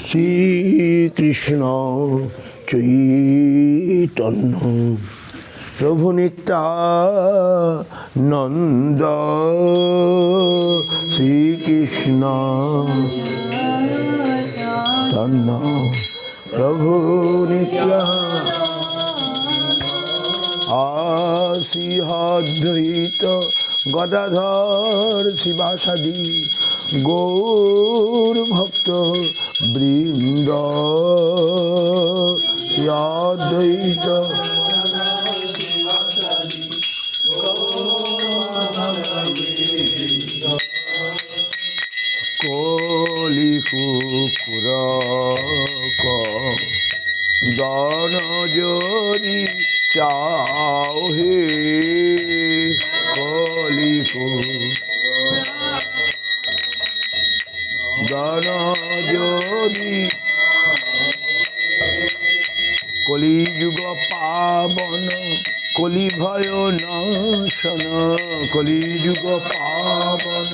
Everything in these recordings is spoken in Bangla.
শ্রীকৃষ্ণ চৈতন্য প্রভু নিত্যানন্দ শ্রীকৃষ্ণ চৈতন্য প্রভু নিত্যানন্দ শ্রী অদ্বৈত গদাধর শিবাসাদি গৌর ভক্ত বৃন্দ শ্রী অদ্বৈত কলি কুকুর দন যদি চাও হে কলি দন যদি কলিযুগ পাবন কলি ভয় নাশন কলিযুগ পাবন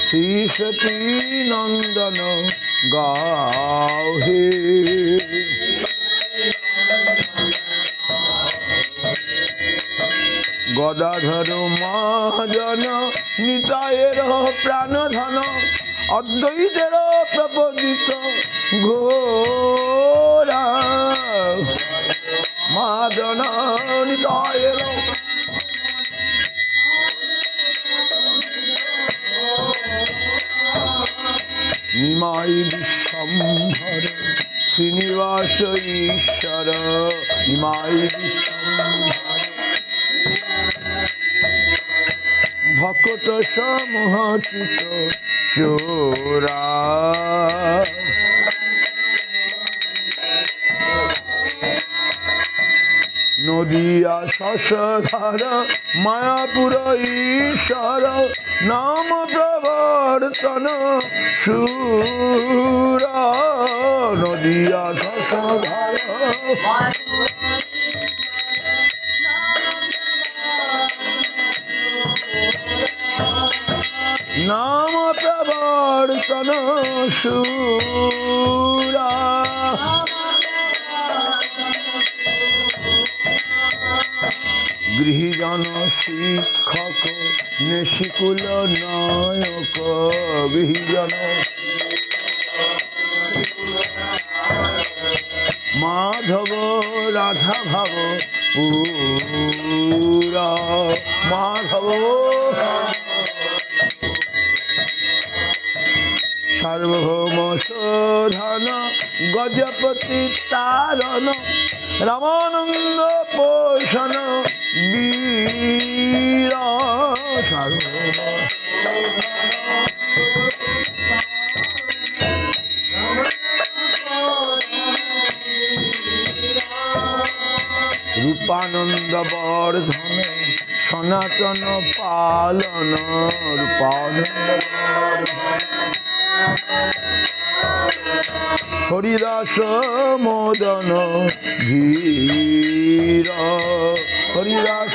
শ্রী সতী নন্দন গাও হে গদাধর মহাজন নিতায়ের প্রাণধন অদ্বৈতের প্রপদিত ঘোরা মহাজন নিতায়ের নিমাই বিশ্বম্ভর শ্রীনিবাস ঈশ্বর নিমাই বিশ্বম্ভর ভকত সমূহচিত চোরা নদিয়া শশধর মায়াপুর ঈশ্বর নাম প্রবর্তন সুর নদিয়া শশধর নাম প্রবর্তন সুরা গৃহজন শিক্ষক নেশিকুল নায়ক গৃহজন মাধব রাধা ভাব পুরা মাধব সার্বভৌম শোধন গজপতি তারণ রামানন্দ পোষণ বীর সার্বভৌম রূপানন্দ বর্ধন সনাতন পালন রূপানন্দ হরিদাস মোদন ধীর হরিদাস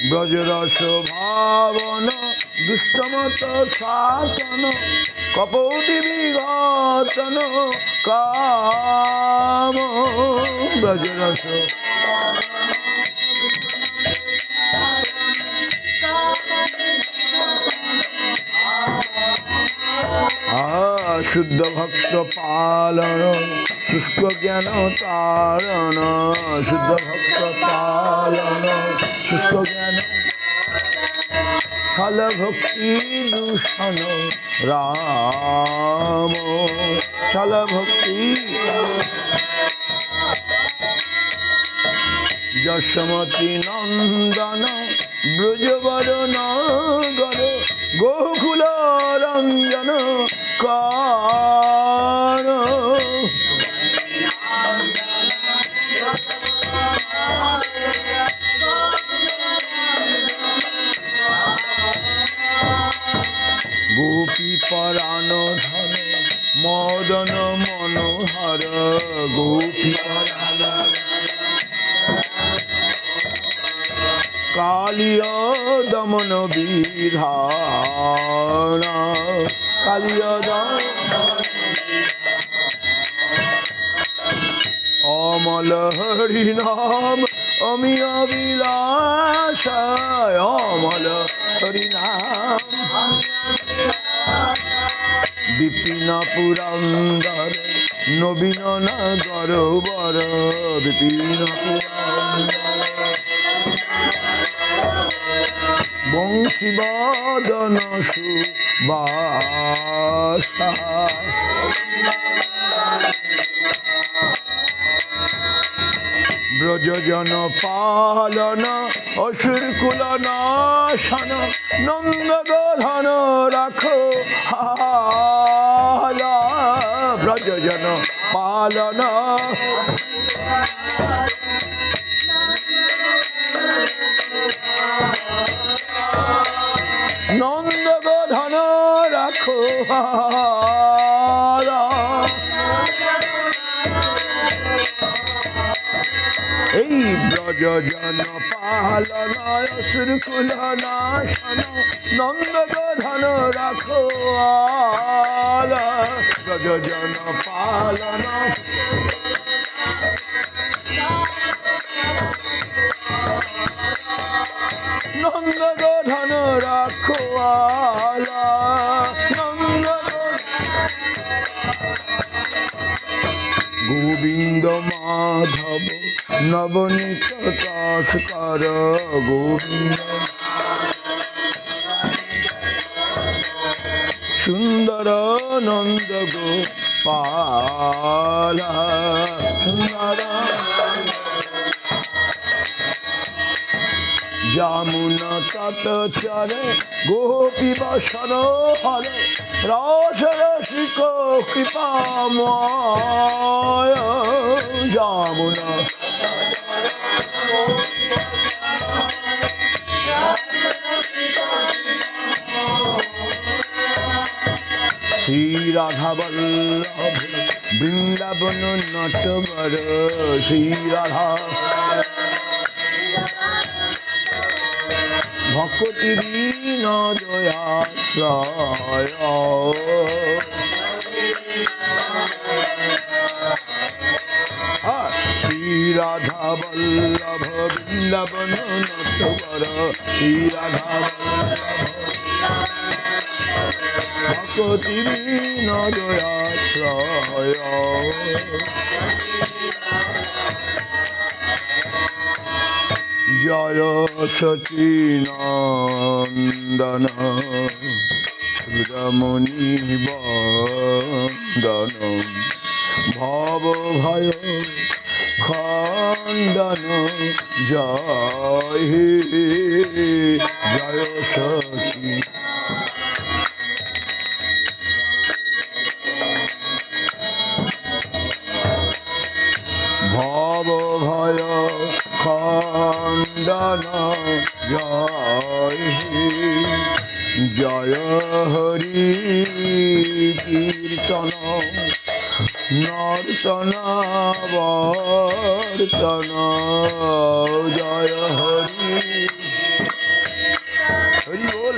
ব্রজরস ভাবন দুষ্টমত শাসন কপৌটি বিঘটন কাম ব্রজরস শুদ্ধ ভক্ত পালন শুষ্ক জ্ঞান তারণ শুদ্ধ ভক্ত পালন শুষ্ক জ্ঞান ফল ভক্তি দূষণ রাম ফল ভক্তি যশোমতি নন্দন ব্রজবর নগর গোকুল রঞ্জন কার গোপী পরাণ ধন মদন মনোহর গোপী পরাণ কালিয় দমন বিধান কালিয় দমন অমল হরি নাম অমিয় বিলাস অমল হরি নাম বিপিন পুরন্দর নবীন নগর বর বিপিন পুরন্দর বংশী বদন সুবাসা ব্রজজন পালন অসুর কুল নাশন নন্দ গোধন রাখো হালা ব্রজজন পালন নন্দ গোধন রাখো হালা এই ব্রজজন পালন অসুর কুল নাশন নন্দ গোধন রাখো আলা ব্রজজন পালন নন্দ গোধন রাখো আলা নন্দ গোবিন্দ মাধব নবনীত কাশকর গোবিন্দ সুন্দর নন্দ গোপাল সুন্দর যমুনা তট চরে গোপী বসন হর রস রসিক কৃপাময় যমুনা শ্রী রাধা বল্লভ বৃন্দাবন নটবর শ্রী রাধা ভক্তি দীন দয়াশ্রয় শ্রী রাধা বল্লভ বৃন্দাবন নটবর শ্রী রাধা ভক্তি দীন দয়াশ্রয় জয় সচিনন্দন সুরমণি বন্দন ভব ভয় খণ্ডন জয় জয় সচি ভব ভয় খণ্ডন জয় জয় হরি কীর্তন নর্তন বর্তন জয় হরি হরি বল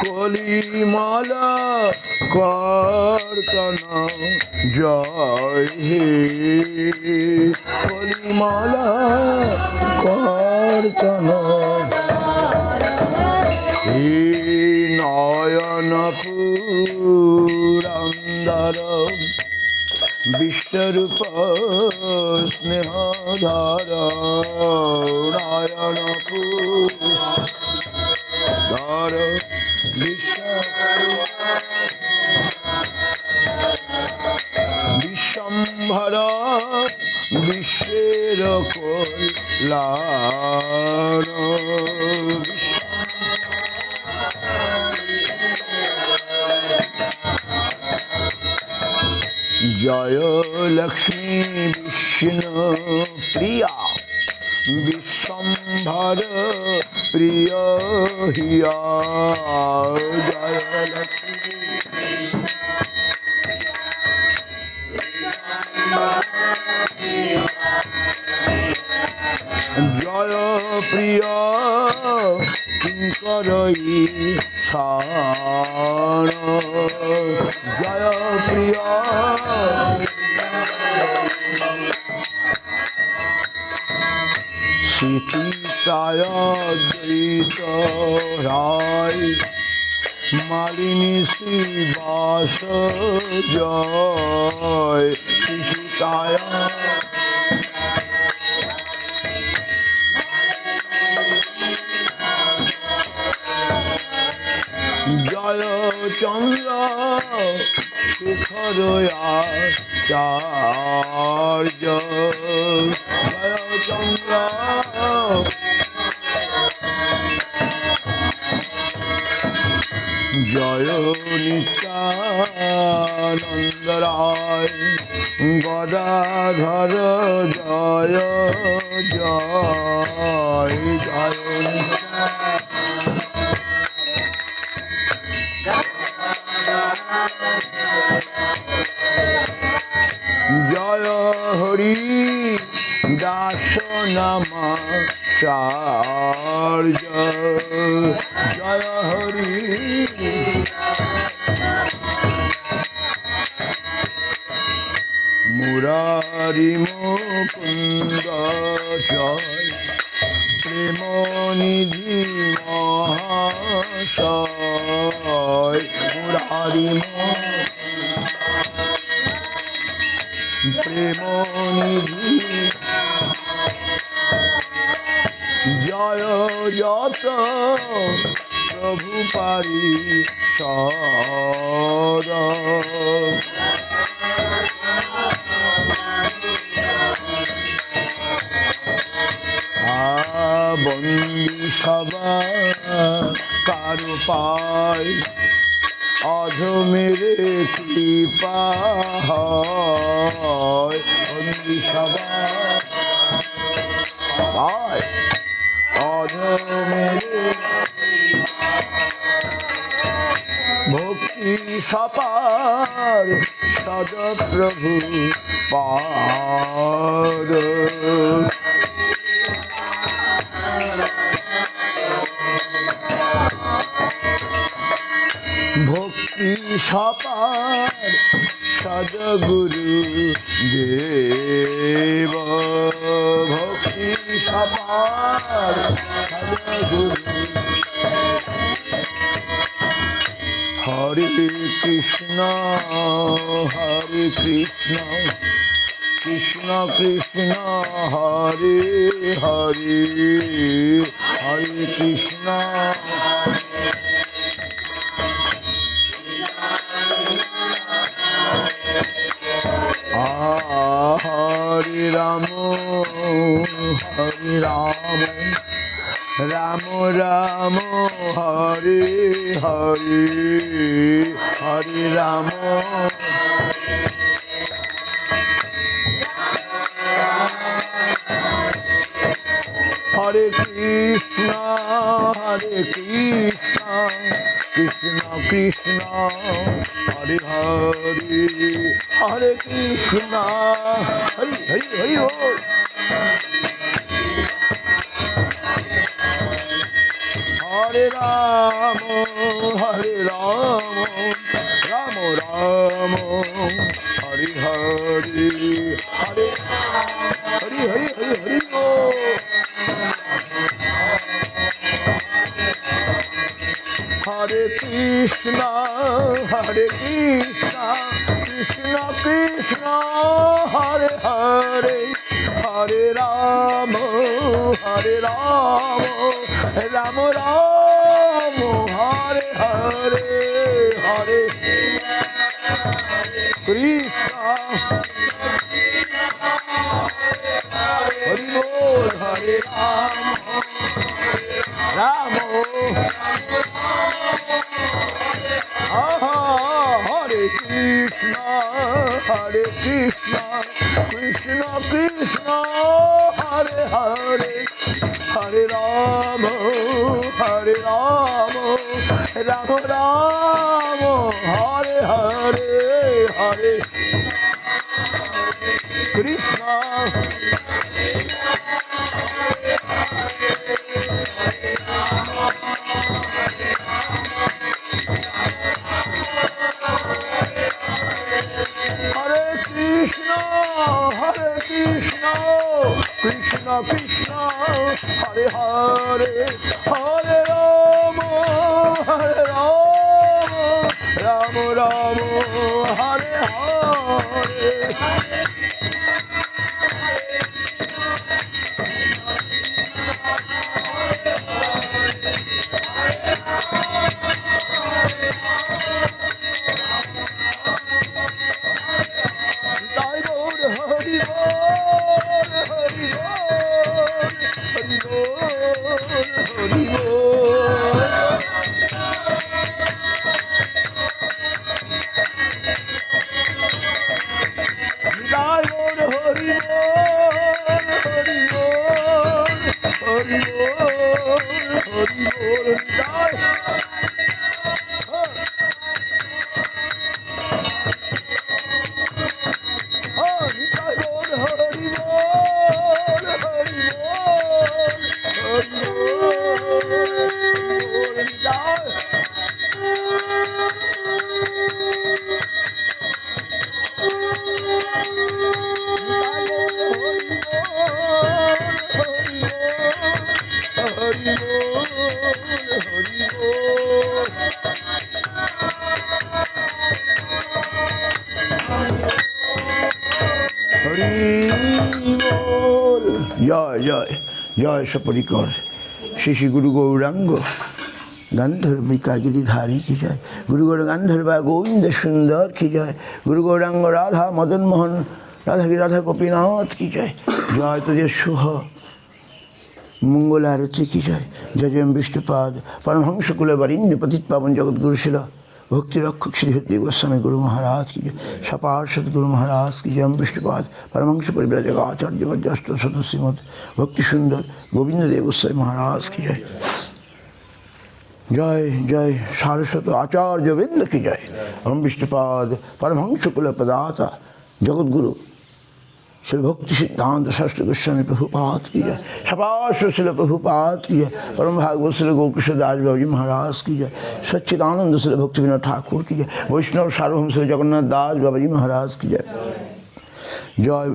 কলিমালা কর্তন জয় হে কলিমালা কর্তন হে নয়ন পুরন্দর বিশ্বরূপ স্নেহধর নয়ন পুরন্দর বিশ্বম্ভর বিশ্বের কল্যাণ জয় লক্ষ্মী বিষ্ণু প্রিয়া বিশ্বম্ভর প্রিয় হিয়া জয় লক্ষ্মী প্রিয় কিঙ্কর ঈশান জয় প্রিয় স্মৃতিকায় দ্বৈত রায় মালিনী শ্রীবাস জয় স্মৃতিকায় জয় চন্দ্র শেখর আচার্য জয় চন্দ্র জয় নিত্যানন্দ রায় গদাধর জয় জয় জয় জয় হরি দাস নামাচার্য জয় হরি মুরারি মুকুন্দ জয় প্রেমনিধি মহাশয় মুরারি প্রেমনিধি জয় যত প্রভু পারি সদ বন্দি সভা কারো পায় অধমের কৃপা হয় বন্দি সভা পায় অধমের ভক্তি সপার সদপ্রভু পাদ ভক্তি সপার সদগুরু দেব ভক্তি সপার সদগুরু হরে কৃষ্ণ হরে কৃষ্ণ কৃষ্ণ কৃষ্ণ হরে হরে হরে কৃষ্ণ হরে রাম হরে রাম রাম রাম হরে হরে হরে রাম হরে কৃষ্ণ কৃষ্ণ কৃষ্ণ হরে হরে হরে কৃষ্ণ হরি হরি হরি বল হরে রাম রাম রাম হরি হরি হরে হরি হরি হরি হরি বল হরে কৃষ্ণ কৃষ্ণ কৃষ্ণ হরে হরে হরে রাম রাম রাম হরে হরে হরে কৃষ্ণ হরি বল হরে রাম হরে কৃষ্ণ কৃষ্ণ কৃষ্ণ হরে হরে হরে রাম রাম রাম হরে হরে হরে কৃষ্ণ কৃষ্ণ হরে হরে হরে রাম রাম রাম হরে হরে তাই গৌর হরি বল হরি বল হরি বল হরি বল তাই গৌর হরি বল হরি বল হরি বল তাই জয় জয় জয় সপরিকর শ্রী শ্রী গুরু গৌরাঙ্গ গান্ধর্বিকা গিরিধারী কি জয়, গুরু গৌর গান্ধর্বা গোবিন্দ সুন্দর কি জয়, গুরু গৌরাঙ্গ রাধা মদন মোহন রাধা রাধা গোপীনাথ কি জয়, জয় তোদের শুভ মঙ্গল আরতি কি জয়, জয় জয় বিষ্ণুপাদ পরমহংস কুলে বরিণ্য পতিত পাবন জগৎগুরু শিল ভক্তি রক্ষক শ্রী হৃদয় গোস্বামী গুরু মহারাজ কি জয়, সপার্ষদ গুরু মহারাজ কি জয়, বিষ্ণুপাদ পরমহংস পরিব্রাজক আচার্য বর্যস্ত সদস্যমদ ভক্তি সুন্দর গোবিন্দ দেব গোস্বামী মহারাজ কি জয়, জয় জয় সারস্বত আচার্য বৃন্দ কি জয়, ওম বিষ্ণুপাদ পরমহংস কুল প্রদাতা জগৎগুরু श्री भक्ति सिद्धांत शास्त्री गोस्वामी प्रभुपाद की जय, सपार्श्व श्री प्रभुपाद की जय, परम भागवत श्री गोकृष्ण दास बाबूजी महाराज की जय, सच्चिदानंद श्री भक्ति विनोद ठाकुर की जय, वैष्णव सार्वभौम श्री जगन्नाथ दास बाबाजी महाराज की जय, जय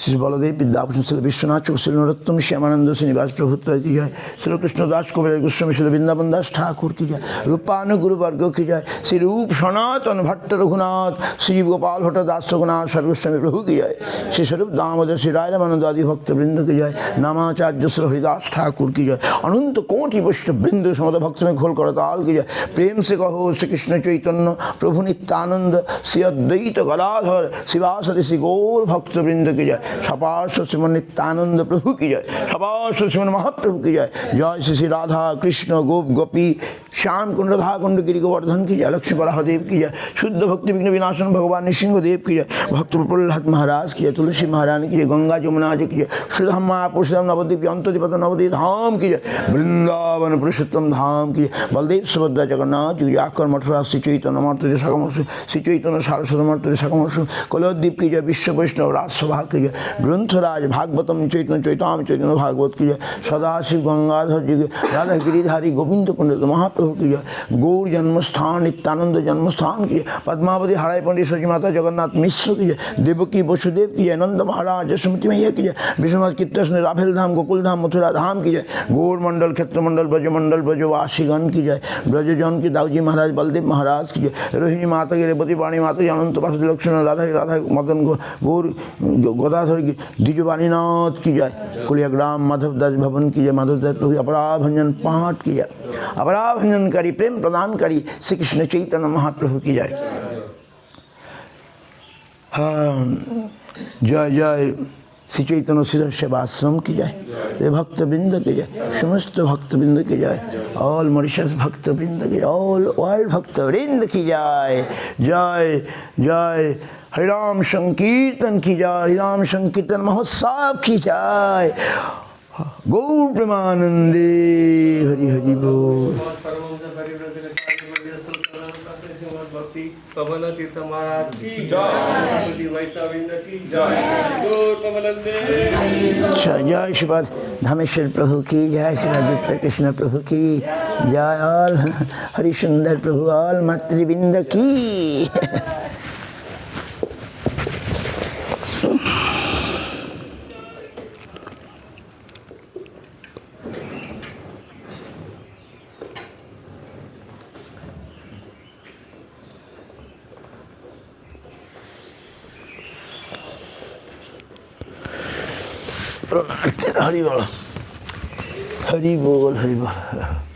श्री बलदेव विद्याभूषण श्री विश्वनाथ श्री नरोत्तम श्यामानंद श्रीनिवास प्रभुत्र की जय, श्री कृष्णदास कविराज गोस्वामी श्री वृंदावन दास ठाकुर की जय, रूपानु गुरु वर्ग की जय, श्री रूप सनातन भट्ट रघुनाथ श्री गोपाल भट्ट दास रघुनाथ सर्वस्वामी प्रभु की जय, श्री स्वरूप दामोदर श्री रायरामानंद आदि भक्त वृंद की जय, नामाचार्य श्री हरिदास ठाकुर की जय, अनंत कोटि वैष्णव वृंद समद भक्त में खोल करताल की जय, प्रेम से कहो श्री कृष्ण चैतन्य प्रभु नित्यानंद श्री अद्वैत गदाधर शिवासदि श्री गौर भक्त वृंद की जय, सपार्श्व श्रीमन नित्यानंद प्रभु की जय, सपार्श्व श्रीमन महाप्रभु की जय, जय श्री श्री राधा कृष्ण गोप गोपी श्याम कुंड राधा कुंड गिरि गोवर्धन की जय, लक्ष्मी बराहदेव की जय, शुद्ध भक्ति विघ्न विनाशन भगवान नृसिंह देव की जय, भक्त प्रहलाद महाराज की जय, तुलसी महारानी की जय, गंगा जमुना जी की जय, श्रीधाम महापुरुषधाम नवद्वीप अंतर्दीप नवद्वीप धाम की जय, वृंदावन पुरुषोत्तम धाम की जय, बलदेव सुभद्रा जगन्नाथ जी की जय, आकर मथुरा श्री चैतन्य मर्तदे सकमसु श्री चैतन्य सारस्वत मर्तदे सकमसु कलद्वीप की जय, विश्व वैष्णव राजसभा की जय, ग्रंथराज भागवतम चैतन्य चैताम चैतन्य भागवत की जय, सदाशिव गंगाधर जी की, राधा गिरिधारी गोविंद पंडित महाप्रभु की जय, गौर जन्मस्थान नित्यानंद जन्मस्थान की जय, पद्मावती हराई पंडित सची माता जगन्नाथ मिश्र की जय, देवकी वसुदेव की जय, नंद महाराज यशोमती मैया की जय, विश्वनाथ कृष्ण राफेल धाम गोकुल धाम मथुरा धाम की जय, गौर मंडल क्षेत्र मंडल ब्रजमंडल ब्रजवासीगण की जय, ब्रजजन की दाऊजी महाराज बलदेव महाराज की जय, रोहिणी माता की रेवती वाणी माता की अनंत वासुदेव लक्ष्मण राधा राधा मदन गौर गदाधर की द्विजवाणीनाथ की जय, कुलियाग्राम माधवदास भवन की जय, माधवदास प्रभु अपराभंजन पाठ की जय, अपराभंजनकारी प्रेम प्रदानकारी श्री कृष्ण चैतन्य महाप्रभु की जय, जय जय श्री चैतन्य श्रीधर सेवाश्रम की जय, भक्त वृंद की जय, समस्त भक्त वृंद की जय, ऑल मॉरिशस भक्त वृंद की, ऑल वर्ल्ड भक्त वृंद की जय, जय जय हरिराम संकीर्तन की जय, हरिराम संकीर्तन महोत्सव की जय, गौर प्रेमानंदे हरि हरि बोल। पवन तीर्थ महाराज की जय, वैष्णविंद की जय, गौर प्रेमानंदे जय श्रीपाद धामेश्वर प्रभु की जय, श्री आदित्य कृष्ण प्रभु की जय, ऑल हरिसुंदर प्रभु ऑल मातृवृंद की हरि बोल हरि बोल हरि बोल।